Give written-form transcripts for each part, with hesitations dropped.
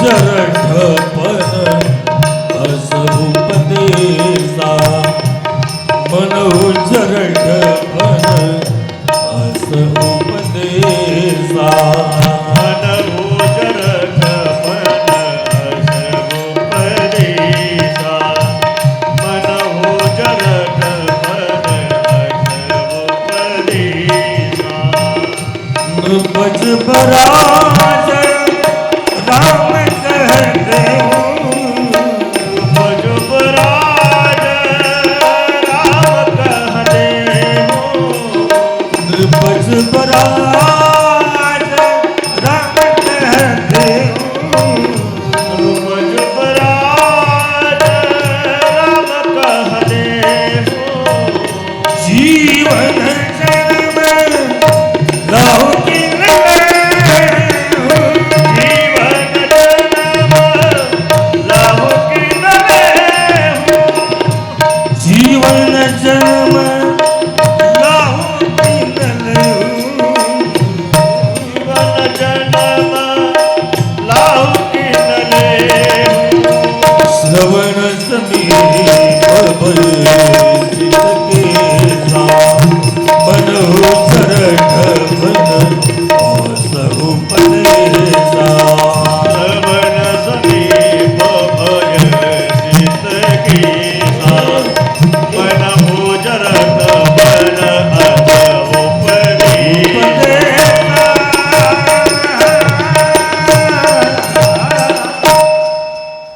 जरठपण अस उपदेसा मन जरठपण अस उपदेसा बज बराज राम कहते बज बराज राम कहते बज बराज राम कहते बज बराज राम कहते जीवन जन्म लाओ जीवन जन्म लाहू श्रवण समीप बलचित केसा बनहु जरठपन अस उपदेसा श्रवण समीप बलचित केसा बनहु जरठपन अस उपदेसा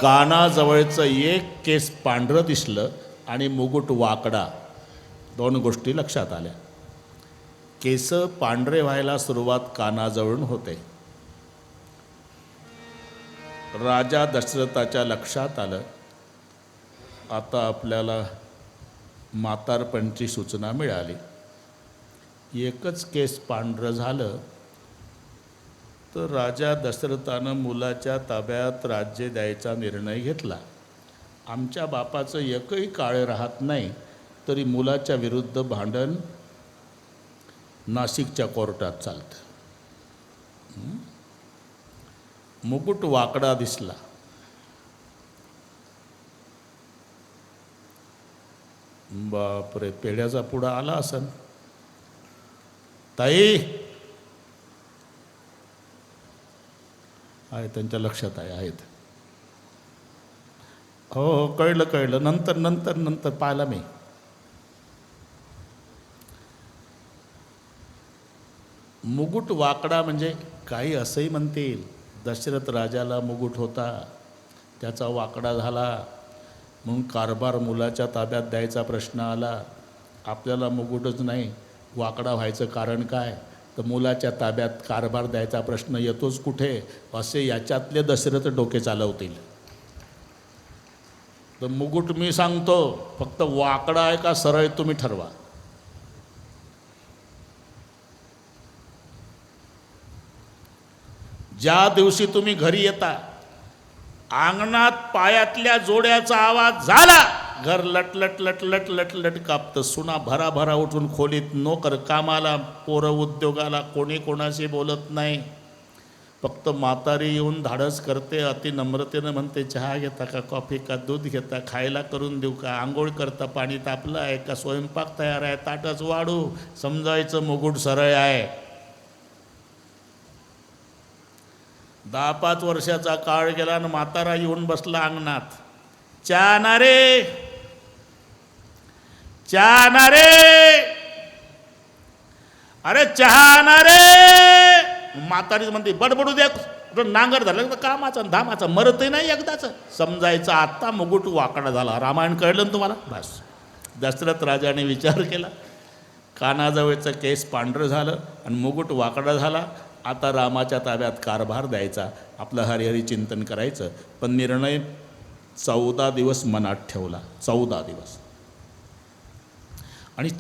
कानाजवळचं एक केस पांढरं दिसलं आणि मुकुट वाकडा, दोन गोष्टी लक्षात आल्या. केस पांढरे व्हायला सुरुवात कानाजवळून होते. राजा दशरथाच्या लक्षात आलं, आता आपल्याला म्हातारपणची सूचना मिळाली. एकच केस पांढरं झालं तर राजा दशरथानं मुलाच्या ताब्यात राज्य द्यायचा निर्णय घेतला. आमच्या बापाचं एकही काळ राहत नाही तरी मुलाच्या विरुद्ध भांडण नाशिकच्या कोर्टात चालतं. मुकुट वाकडा दिसला. बापरे, पेढ्याचा पुडा आला असन. ताई आहे, त्यांच्या लक्षात आहेत. हो कळलं कळलं, नंतर नंतर नंतर पाहिला मी. मुकुट वाकडा म्हणजे काही असंही म्हणतील. दशरथ राजाला मुकुट होता, त्याचा वाकडा झाला म्हणून कारभार मुलाच्या ताब्यात द्यायचा प्रश्न आला. आपल्याला मुकुटच नाही, वाकडा व्हायचं कारण काय? तर मुलाच्या ताब्यात कारभार द्यायचा प्रश्न येतोच कुठे, असे याच्यातले दशरथ डोके चालवतील. तर मुकुट मी सांगतो, फक्त वाकडा आहे का सरळ तुम्ही ठरवा. ज्या दिवशी तुम्ही घरी येता, अंगणात पायातल्या जोड्याचा आवाज झाला, घर लटलट लटलट लटलट कापतं. सुना भराभरा उठून खोलीत, नोकर कामाला, पोरं उद्योगाला, कोणी कोणाशी बोलत नाही. फक्त म्हातारी येऊन धाडस करते, अति नम्रतेनं म्हणते, चहा घेता का, कॉफी का, दूध घेता, खायला करून देऊ का, आंघोळ करता, पाणी तापलं आहे का, स्वयंपाक तयार आहे, ताटच वाढू. समजायचं मुकुट सरळ आहे. 10-5 वर्षाचा काळ गेला आणि म्हातारा येऊन बसला अंगणात. चहा ना रे, चहा ना रे, अरे चहा ना रे. म्हातारी म्हणते, बडबडू द्या, नांगर झालं तर कामाचा धामाचा, मरतही नाही एकदाच. समजायचं आत्ता मुकुट वाकडा झाला. रामायण कळलं ना तुम्हाला? बस. दशरथ राजाने विचार केला, कानाजवळचं केस पांढरं झालं आणि मुकुट वाकडा झाला. आता रामाच्या ताब्यात कारभार द्यायचा, आपलं हरिहरी चिंतन करायचं. पण निर्णय 14 दिवस मनात ठेवला. 14 दिवस. आणि